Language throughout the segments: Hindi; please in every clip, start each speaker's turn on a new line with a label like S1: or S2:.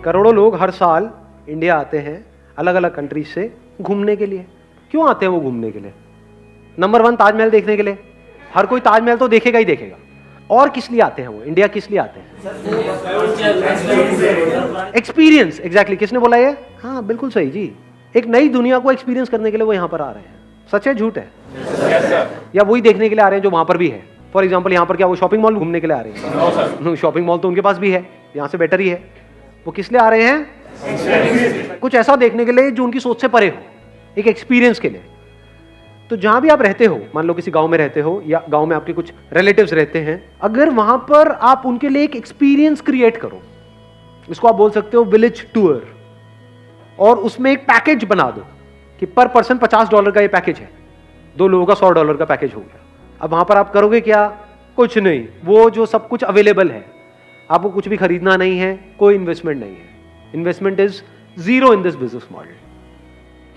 S1: करोड़ों लोग हर साल इंडिया आते हैं अलग अलग कंट्रीज से घूमने के लिए। क्यों आते हैं वो घूमने के लिए? नंबर 1 ताजमहल देखने के लिए। हर कोई ताजमहल तो देखेगा ही देखेगा। और किस लिए आते हैं वो? इंडिया किस लिए आते हैं? एक्सपीरियंस। एग्जैक्टली। किसने बोला ये? हाँ बिल्कुल सही जी। एक नई दुनिया को एक्सपीरियंस करने के लिए वो यहाँ पर आ रहे हैं। सच है झूठ है? या वही देखने के लिए आ रहे हैं जो वहां पर भी है? फॉर एग्जाम्पल यहाँ पर क्या वो शॉपिंग मॉल घूमने के लिए आ रहे हैं? शॉपिंग मॉल तो उनके पास भी है, यहाँ से बेटर ही है। वो किस लिए आ रहे हैं? कुछ ऐसा देखने के लिए जो उनकी सोच से परे हो, एक एक्सपीरियंस के लिए। तो जहां भी आप रहते हो, मान लो किसी गांव में रहते हो या गांव में आपके कुछ रिलेटिव्स रहते हैं, अगर वहां पर आप उनके लिए एक एक्सपीरियंस क्रिएट करो, इसको आप बोल सकते हो विलेज टूर, और उसमें एक पैकेज बना दो कि पर पर्सन $50 का ये पैकेज है, 2 लोगों का $100 का पैकेज हो गया। अब वहां पर आप करोगे क्या? कुछ नहीं, वो जो सब कुछ अवेलेबल है, आपको कुछ भी खरीदना नहीं है, कोई इन्वेस्टमेंट नहीं है। Investment is zero in this business model.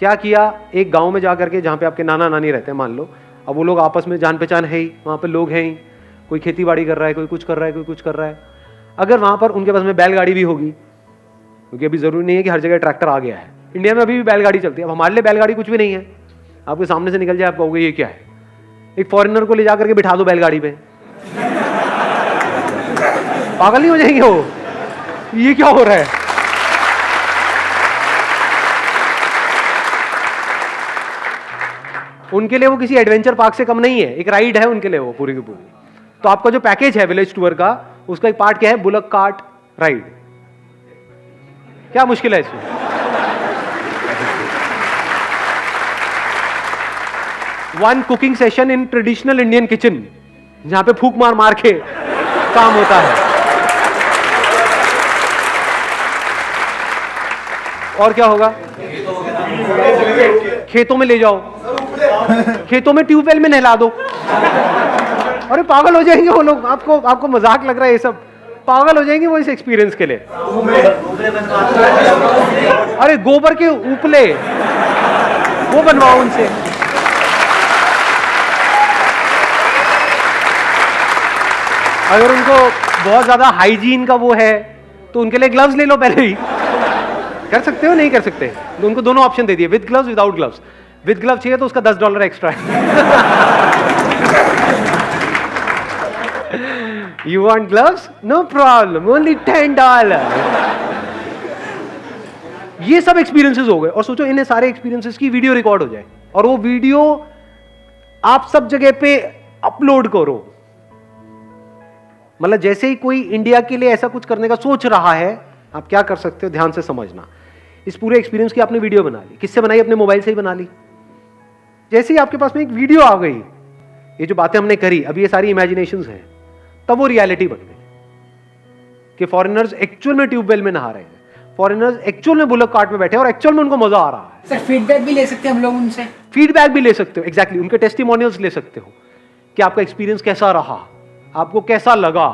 S1: क्या किया? एक गांव में जाकर के जहां पे आपके नाना नानी रहते हैं, मान लो, अब वो लोग आपस में जान पहचान है ही, वहां पे लोग हैं ही, कोई खेती बाड़ी कर रहा है, कोई कुछ कर रहा है, कोई कुछ कर रहा है। अगर वहां पर उनके पास में बैलगाड़ी भी होगी, क्योंकि अभी जरूरी नहीं है कि हर जगह ट्रैक्टर आ गया है, इंडिया में अभी भी बैलगाड़ी चलती है। अब हमारे लिए बैलगाड़ी कुछ भी नहीं है, आपके सामने से निकल जाए आप कहोगे ये क्या है? एक फॉरेनर को ले जाकर के बिठा दो बैलगाड़ी पे, पागल नहीं हो जाएंगे वो? ये क्या हो रहा है? उनके लिए वो किसी एडवेंचर पार्क से कम नहीं है, एक राइड है उनके लिए वो पूरी की पूरी। तो आपका जो पैकेज है विलेज टूर का, उसका एक पार्ट क्या है? Bullock cart ride. क्या मुश्किल है इसमें? One cooking session in traditional Indian kitchen, जहां पे फूक मार मार के काम होता है। और क्या होगा? खेतों में ले जाओ, खेतों में ट्यूबवेल में नहला दो। अरे पागल हो जाएंगे वो लोग। आपको मजाक लग रहा है ये सब? पागल हो जाएंगे वो इस एक्सपीरियंस के लिए। अरे गोबर के उपले वो बनवाओ उनसे। अगर उनको बहुत ज्यादा हाइजीन का वो है तो उनके लिए ग्लव्स ले लो पहले ही। कर सकते हो? नहीं कर सकते? तो उनको दोनों ऑप्शन दे दिए, with gloves, without gloves. With gloves चाहिए तो उसका $10 एक्स्ट्रा है। You want gloves? No problem, only $10। ये सब एक्सपीरियंसेस हो गए। और सोचो इन सारे एक्सपीरियंसेस की वीडियो रिकॉर्ड हो जाए और वो वीडियो आप सब जगह पे अपलोड करो। मतलब जैसे ही कोई इंडिया के लिए ऐसा कुछ करने का सोच रहा है, आप क्या कर सकते हो? ध्यान से समझना। इस पूरे एक्सपीरियंस की आपने वीडियो बना ली। किससे बनाई? अपने मोबाइल से ही बना ली। जैसे ही आपके पास में एक वीडियो आ गई, ये जो बातें हमने करी अभी, ये सारी इमेजिनेशंस हैं, तब वो रियलिटी बन गई कि फॉरेनर्स एक्चुअल में ट्यूबवेल में नहा रहे हैं, फॉरेनर्स एक्चुअल में बुलक कार्ट में बैठे और एक्चुअल में उनको मजा आ रहा है।
S2: सर फीडबैक भी ले सकते हैं हम लोग उनसे?
S1: फीडबैक भी ले सकते हो, एग्जैक्टली। उनके टेस्टिमोनियल्स ले सकते हो कि आपका एक्सपीरियंस कैसा रहा, आपको कैसा लगा।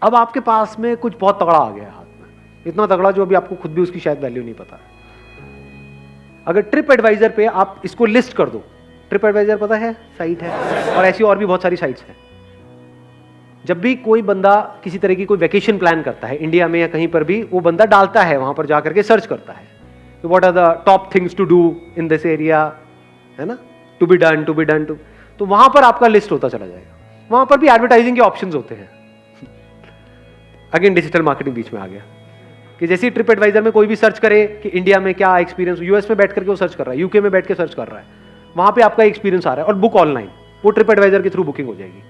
S1: अब आपके पास में कुछ बहुत तगड़ा आ गया हाथ में, इतना तगड़ा जो अभी आपको खुद भी उसकी शायद वैल्यू नहीं पता है। अगर ट्रिप एडवाइजर पे आप इसको लिस्ट कर दो, ट्रिप एडवाइजर पता है साइट है, और ऐसी और भी बहुत सारी साइट्स हैं। जब भी कोई बंदा किसी तरह की कोई वेकेशन प्लान करता है इंडिया में या कहीं पर भी, वो बंदा डालता है वहां पर जाकर के सर्च करता है what are the top things to do in this area, है ना, टू बी डन टू। तो वहां पर आपका लिस्ट होता चला जाएगा। वहां पर भी एडवर्टाइजिंग के ऑप्शंस होते हैं। अगेन डिजिटल मार्केटिंग बीच में आ गया कि जैसे ट्रिप एडवाइजर में कोई भी सर्च करे कि इंडिया में क्या एक्सपीरियंस, यूएस में बैठ करके वो सर्च कर रहा है, यूके में बैठ के सर्च कर रहा है, वहां पे आपका एक्सपीरियंस आ रहा है, और बुक ऑनलाइन, वो ट्रिप एडवाइजर के थ्रू बुकिंग हो जाएगी।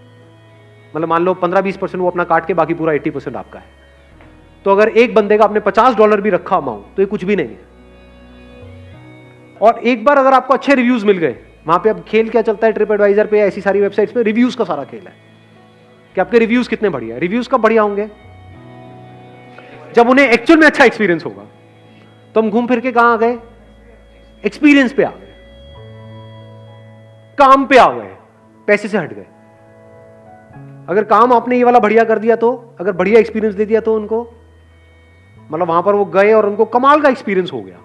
S1: मतलब मान लो 15-20% वो अपना काट के बाकी पूरा 80% आपका है। तो अगर एक बंदे का आपने $50 भी रखा अमाउंट, तो ये कुछ भी नहीं है। और एक बार अगर आपको अच्छे रिव्यूज मिल गए, वहां पे अब खेल क्या चलता है ट्रिप एडवाइजर पे, ऐसी सारी वेबसाइट्स पे रिव्यूज का सारा खेल है कि आपके रिव्यूज कितने बढ़िया है। रिव्यूज कब बढ़िया होंगे? जब उन्हें एक्चुअल में अच्छा एक्सपीरियंस होगा। तो हम घूम फिर के कहां आ गए? एक्सपीरियंस पे आ गए, काम पे आ गए, पैसे से हट गए। अगर काम आपने ये वाला बढ़िया कर दिया, तो अगर बढ़िया एक्सपीरियंस दे दिया तो उनको, मतलब वहां पर वो गए और उनको कमाल का एक्सपीरियंस हो गया,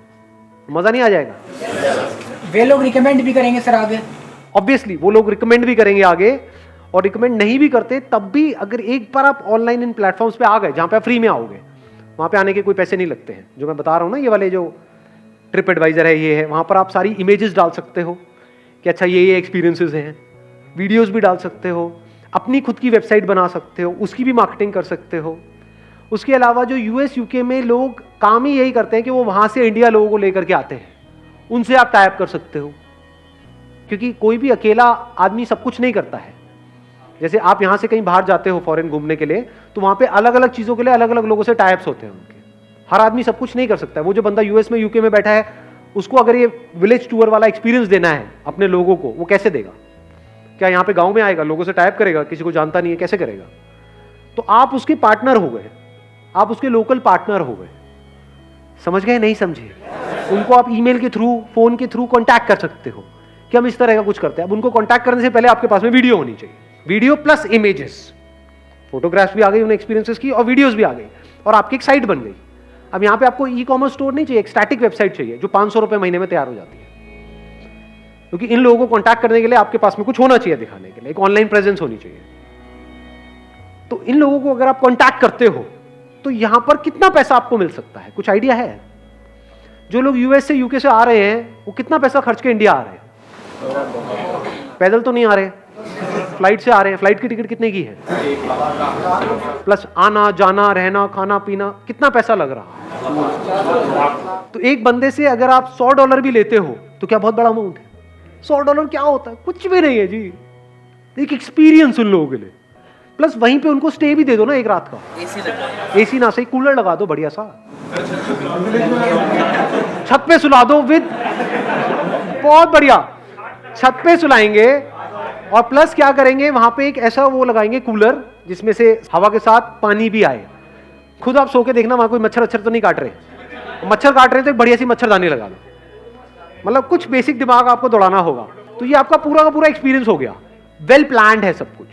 S1: मजा नहीं आ जाएगा?
S2: वे लोग रिकमेंड भी करेंगे सर आगे?
S1: ऑब्वियसली वो लोग रिकमेंड भी करेंगे आगे, और रिकमेंड नहीं भी करते तब भी अगर एक बार आप ऑनलाइन इन प्लेटफॉर्म्स पे आ गए जहां पे आप फ्री में आओगे, वहाँ पे आने के कोई पैसे नहीं लगते हैं। जो मैं बता रहा हूँ ना, ये वाले जो ट्रिप एडवाइजर है, ये है, वहाँ पर आप सारी इमेजेस डाल सकते हो कि अच्छा ये एक्सपीरियंसेस हैं, वीडियोस भी डाल सकते हो, अपनी खुद की वेबसाइट बना सकते हो, उसकी भी मार्केटिंग कर सकते हो। उसके अलावा जो यूएस यूके में लोग काम ही यही करते हैं कि वो वहाँ से इंडिया लोगों को लेकर के आते हैं, उनसे आप टाई अप कर सकते हो, क्योंकि कोई भी अकेला आदमी सब कुछ नहीं करता है। जैसे आप यहाँ से कहीं बाहर जाते हो फॉरेन घूमने के लिए, तो वहाँ पे अलग अलग चीज़ों के लिए अलग अलग लोगों से टाई अप्स होते हैं उनके। हर आदमी सब कुछ नहीं कर सकता है। वो जो बंदा यूएस में यूके में बैठा है, उसको अगर ये विलेज टूर वाला एक्सपीरियंस देना है अपने लोगों को, वो कैसे देगा? क्या यहाँ पे गांव में आएगा, लोगों से टाई अप करेगा? किसी को जानता नहीं है, कैसे करेगा? तो आप उसके पार्टनर हो गए, आप उसके लोकल पार्टनर हो गए। समझ गए? नहीं समझे? उनको आप ईमेल के थ्रू, फोन के थ्रू कांटेक्ट कर सकते हो कि हम इस तरह का कुछ करते हैं। अब उनको कांटेक्ट करने से पहले आपके पास में वीडियो होनी चाहिए, वीडियो प्लस इमेजेस, फोटोग्राफ्स भी आ गई उन एक्सपीरियंसेस की, और वीडियोस भी आ गई, और आपकी एक साइट बन गई। अब यहाँ पे आपको ई कॉमर्स स्टोर नहीं चाहिए, एक स्टैटिक वेबसाइट चाहिए जो 500 रुपए महीने में तैयार हो जाती है। क्योंकि इन लोगों को कांटेक्ट करने के लिए आपके पास में कुछ होना चाहिए दिखाने के लिए, एक ऑनलाइन प्रेजेंस होनी चाहिए। तो इन लोगों को अगर आप कांटेक्ट करते हो तो यहां पर कितना पैसा आपको मिल सकता है? कुछ आइडिया है? जो लोग यूएस से यूके से आ रहे हैं, वो कितना पैसा खर्च के इंडिया आ रहे हैं? पैदल तो नहीं आ रहे, फ्लाइट से आ रहे हैं। फ्लाइट की टिकट कितने की है? प्लस आना जाना रहना खाना पीना, कितना पैसा लग रहा है? तो एक बंदे से अगर आप $100 भी लेते हो तो क्या बहुत बड़ा अमाउंट है? $100 क्या होता है? कुछ भी नहीं है जी, एक एक्सपीरियंस उन लोगों के लिए। प्लस वहीं पे उनको स्टे भी दे दो ना एक रात का, एसी ना सही, कूलर लगा दो बढ़िया सा, छत पे सुला दो विद, बहुत बढ़िया छत पे सुलाएंगे। और प्लस क्या करेंगे, वहां पे एक ऐसा वो लगाएंगे कूलर जिसमें से हवा के साथ पानी भी आए। खुद आप सो के देखना, वहां कोई मच्छर अच्छर तो नहीं काट रहे, मच्छर काट रहे तो एक बढ़िया सी मच्छरदानी लगा दो। मतलब कुछ बेसिक दिमाग आपको दौड़ाना होगा। तो ये आपका पूरा का पूरा एक्सपीरियंस हो गया, वेल प्लान्ड है सब कुछ।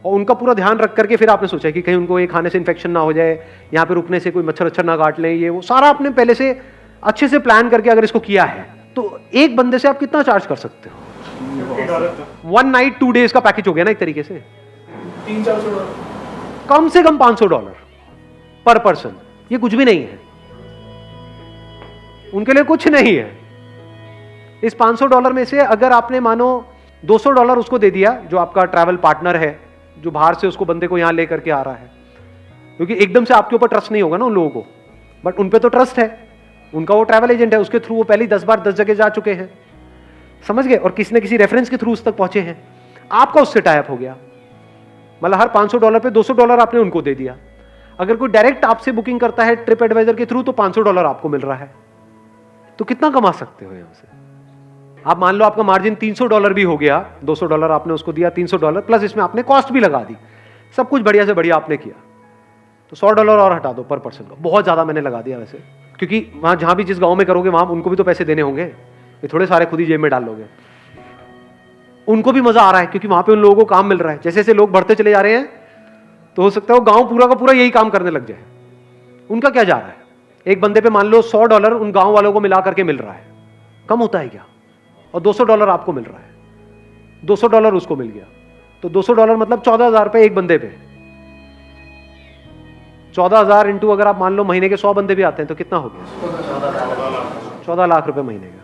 S1: और उनका पूरा ध्यान रख करके फिर आपने सोचा कि कहीं उनको ये खाने से इन्फेक्शन ना हो जाए, यहाँ पे रुकने से कोई मच्छर अच्छर ना काट ले, ये वो सारा आपने पहले से अच्छे से प्लान करके अगर इसको किया है, तो एक बंदे से आप कितना चार्ज कर सकते हो? 1 नाइट 2 डेज का पैकेज हो गया ना एक तरीके से, $300-400, कम से कम $500 पर पर्सन। ये कुछ भी नहीं है, उनके लिए कुछ नहीं है। इस $500 में से अगर आपने मानो $200 उसको दे दिया, जो आपका ट्रैवल पार्टनर है, जो बाहर से उसको बंदे को यहां लेकर के आ रहा है, क्योंकि एकदम से आपके ऊपर ट्रस्ट नहीं होगा ना उन लोगों को, बट उन पे तो ट्रस्ट है, उनका वो ट्रैवल एजेंट है, उसके थ्रू वो पहले 10 बार 10 जगह जा चुके हैं, समझ गए, और किसी न किसी रेफरेंस के थ्रू उस तक पहुंचे हैं। आपका उससे टाई अप हो गया, मतलब हर $500 पे $200 आपने उनको दे दिया। अगर कोई डायरेक्ट आपसे बुकिंग करता है ट्रिप एडवाइजर के थ्रू, तो $500 आपको मिल रहा है। तो कितना कमा सकते हो यहां से? आप मान लो आपका मार्जिन $300 भी हो गया, $200 आपने उसको दिया, $300 प्लस इसमें आपने कॉस्ट भी लगा दी, सब कुछ बढ़िया से बढ़िया आपने किया, तो $100 और हटा दो पर पर्सन का। बहुत ज्यादा मैंने लगा दिया वैसे, क्योंकि वहां जहां भी जिस गांव में करोगे वहां उनको भी तो पैसे देने होंगे, ये थोड़े सारे खुद ही जेब में डाल लोगे। उनको भी मजा आ रहा है क्योंकि वहां पे उन लोगों को काम मिल रहा है। जैसे जैसे लोग बढ़ते चले जा रहे हैं, तो हो सकता है वो गांव पूरा का पूरा यही काम करने लग जाए। उनका क्या जा रहा है? एक बंदे पे मान लो $100 उन गांव वालों को मिला करके मिल रहा है, कम होता है क्या? और $200 आपको मिल रहा है, $200 उसको मिल गया, तो $200 मतलब 14,000 रुपए एक बंदे पे। 14,000 इंटू अगर आप मान लो महीने के 100 बंदे भी आते हैं तो कितना हो गया? 14 लाख रुपए महीने का।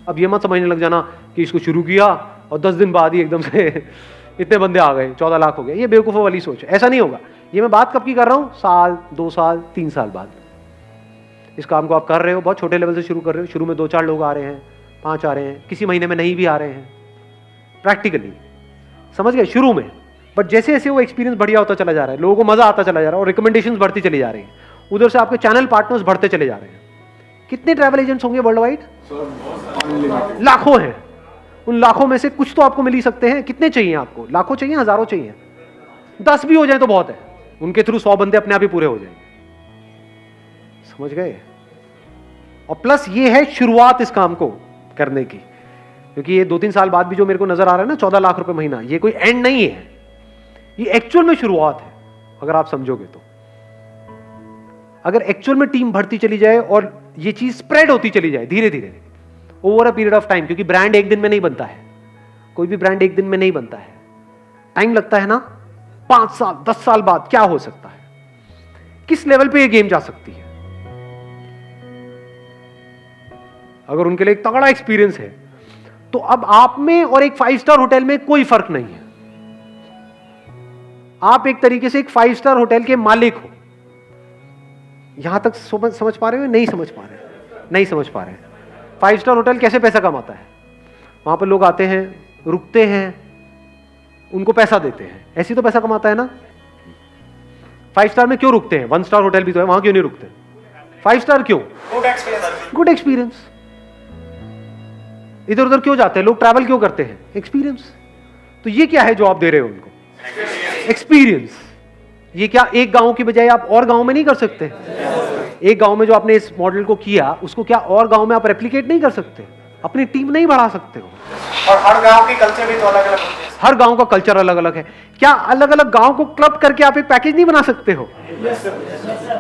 S1: अब ये मत समझने लग जाना कि इसको शुरू किया और 10 दिन बाद ही एकदम से इतने बंदे आ गए, 14 लाख हो गए। ये बेवकूफों वाली सोच है, ऐसा नहीं होगा। ये मैं बात कब की कर रहा हूं? साल, 2 साल, 3 साल बाद। इस काम को आप कर रहे हो, बहुत छोटे लेवल से शुरू कर रहे हो। शुरू में 2-4 लोग आ रहे हैं, 5 आ रहे हैं, किसी महीने में नहीं भी आ रहे हैं, प्रैक्टिकली, समझ गए, शुरू में। बट जैसे जैसे वो एक्सपीरियंस बढ़िया होता चला जा रहा है, लोगों को मजा आता चला जा रहा है और रिकमेंडेशंस बढ़ती चली जा रही है, उधर से आपके चैनल पार्टनर्स बढ़ते चले जा रहे हैं। कितने ट्रैवल एजेंट्स होंगे वर्ल्ड वाइड? लाखों हैं। उन लाखों में से कुछ तो आपको मिल ही सकते हैं। कितने चाहिए आपको? लाखों चाहिए, हजारों चाहिए? 10 भी हो जाए तो बहुत है। उनके थ्रू 100 बंदे अपने आप ही पूरे हो जाएंगे, समझ गए? और प्लस ये है शुरुआत इस काम को करने की, क्योंकि ये 2-3 साल बाद भी जो मेरे को नजर आ रहा है ना 14 लाख रुपए महीना, ये कोई एंड नहीं है, ये एक्चुअल में शुरुआत है। अगर आप समझोगे तो, अगर एक्चुअल में टीम बढ़ती चली जाए और ये चीज स्प्रेड होती चली जाए धीरे धीरे over a period of time, क्योंकि ब्रांड एक दिन में नहीं बनता है, कोई भी ब्रांड एक दिन में नहीं बनता है, टाइम लगता है ना। 5 साल 10 साल बाद क्या हो सकता है? किस लेवल पे ये गेम जा सकती है। अगर उनके लिए एक तगड़ा एक्सपीरियंस है तो अब आप में और एक 5 स्टार होटल में कोई फर्क नहीं है। आप एक तरीके से एक 5 स्टार होटल के मालिक हो। यहां तक समझ पा रहे हो? नहीं समझ पा रहे? नहीं समझ पा रहे। 5 स्टार होटल कैसे पैसा कमाता है? वहां पर लोग आते हैं, रुकते हैं, उनको पैसा देते हैं, ऐसी तो पैसा कमाता है ना। 5 स्टार में क्यों रुकते हैं? 1 स्टार होटल भी तो है, वहां क्यों नहीं रुकते? 5 स्टार क्यों? Good experience. इधर उधर क्यों जाते हैं लोग? ट्रैवल क्यों करते हैं? एक्सपीरियंस। तो ये क्या है जो आप दे रहे हो उनको? एक्सपीरियंस। ये क्या एक गांव की बजाय आप और गांव में नहीं कर सकते? एक गांव में जो आपने इस मॉडल को किया उसको क्या और गांव में आप रेप्लिकेट नहीं कर सकते? अपनी टीम नहीं बढ़ा सकते हो?
S3: और हर गांव की कल्चर भी तो अलग अलग होती है।
S1: हर गांव का कल्चर अलग अलग है। क्या अलग अलग गांव को क्लब करके आप एक पैकेज नहीं बना सकते हो?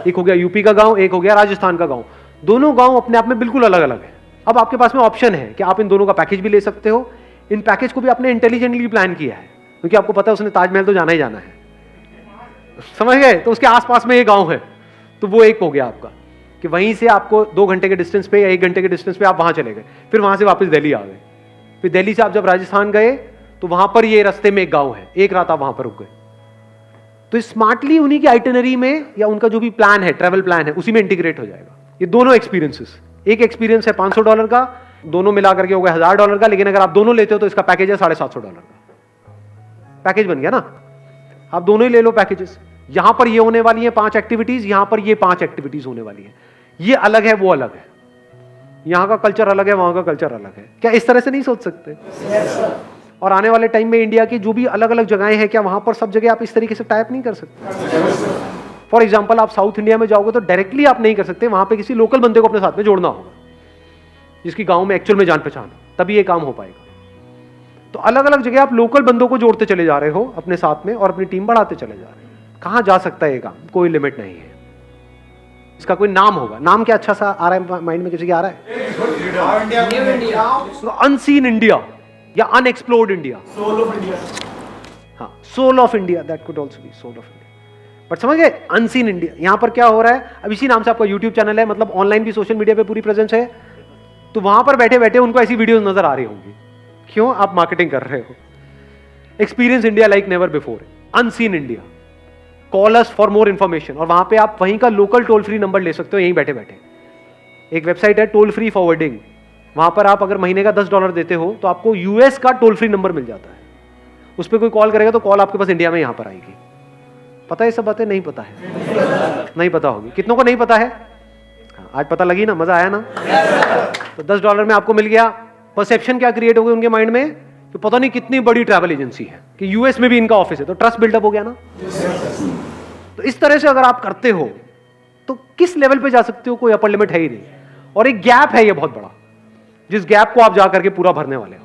S1: एक हो गया यूपी का गांव, एक हो गया राजस्थान का गांव। दोनों गांव अपने आप में बिल्कुल अलग अलग है। अब आपके पास में ऑप्शन है कि आप इन दोनों का पैकेज भी ले सकते हो। इन पैकेज को भी आपने इंटेलिजेंटली प्लान किया है, क्योंकि आपको पता है उसने ताजमहल तो जाना ही जाना है, समझ गए? तो उसके आसपास में ये गांव है, तो वो एक हो गया आपका कि वहीं से आपको 2 घंटे के डिस्टेंस पे या 1 घंटे के डिस्टेंस पे आप वहां चले गए, फिर वहां से वापस दिल्ली आ गए। फिर दिल्ली से आप जब राजस्थान गए तो वहां पर ये रास्ते में एक गांव है, एक रात आप वहां पर रुक गए। तो स्मार्टली उन्हीं की आइटिनरी में या उनका जो भी प्लान है, ट्रैवल प्लान है, उसी में इंटीग्रेट हो जाएगा ये दोनों एक्सपीरियंसेस। एक एक्सपीरियंस है $500 का, दोनों मिला करके हो गया $1000 का, लेकिन अगर आप दोनों लेते हो तो इसका पैकेज है $750 का। पैकेज बन गया ना? आप दोनों ही ले लो पैकेजेस। यहां पर ये होने वाली है 5 एक्टिविटीज, यहां पर ये 5 एक्टिविटीज होने वाली है। ये अलग है, वो अलग है। यहां का कल्चर अलग है, वहां का कल्चर अलग है। क्या इस तरह से नहीं सोच सकते? और आने वाले टाइम में इंडिया की जो भी अलग अलग जगहें हैं, क्या वहां पर सब जगह आप इस तरीके से टाइप नहीं कर सकते? फॉर एग्जाम्पल, आप साउथ इंडिया में जाओगे तो डायरेक्टली आप नहीं कर सकते, वहां पे किसी लोकल बंदे को अपने साथ में जोड़ना होगा जिसकी गांव में एक्चुअल में जान पहचान हो, तभी ये काम हो पाएगा। तो अलग अलग जगह आप लोकल बंदों को जोड़ते चले जा रहे हो अपने साथ में और अपनी टीम बढ़ाते चले जा रहे हो। कहां जा सकता है ये काम? कोई लिमिट नहीं है। इसका कोई नाम होगा। नाम क्या अच्छा सा आ रहा है माइंड में? किसी के आ रहा है? अनसीन इंडिया या unexplored India.
S3: Soul of India.
S1: हाँ, soul of India, that could also be soul of India. But समझ गए? Unseen India. यहां पर क्या हो रहा है? अब इसी नाम से आपका यूट्यूब चैनल है, मतलब ऑनलाइन भी सोशल मीडिया पे पूरी प्रेजेंस है, तो वहां पर बैठे बैठे उनको ऐसी वीडियोस नजर आ रही होंगी। क्यों? आप मार्केटिंग कर रहे हो। Experience India like never before, unseen India, call us for more information. और वहां पे आप वहीं का लोकल टोल फ्री नंबर ले सकते हो यहीं बैठे बैठे। एक वेबसाइट है टोल फ्री फॉरवर्डिंग, वहां पर आप अगर महीने का $10 देते हो तो आपको यूएस का टोल फ्री नंबर मिल जाता है। उस पर कोई कॉल करेगा तो कॉल आपके पास इंडिया में यहां पर आएगी। पता है ये सब बातें? नहीं पता है? नहीं पता होगी। कितनों को नहीं पता है? आज पता लगी ना? मजा आया ना? तो $10 में आपको मिल गया। परसेप्शन क्या क्रिएट हो गई उनके माइंड में? तो पता नहीं कितनी बड़ी ट्रैवल एजेंसी है कि यूएस में भी इनका ऑफिस है, तो ट्रस्ट बिल्डअप हो गया ना। तो इस तरह से अगर आप करते हो तो किस लेवल पे जा सकते हो? कोई अपर लिमिट है ही नहीं। और एक गैप है ये बहुत बड़ा, जिस गैप को आप जा करके पूरा भरने वाले हो।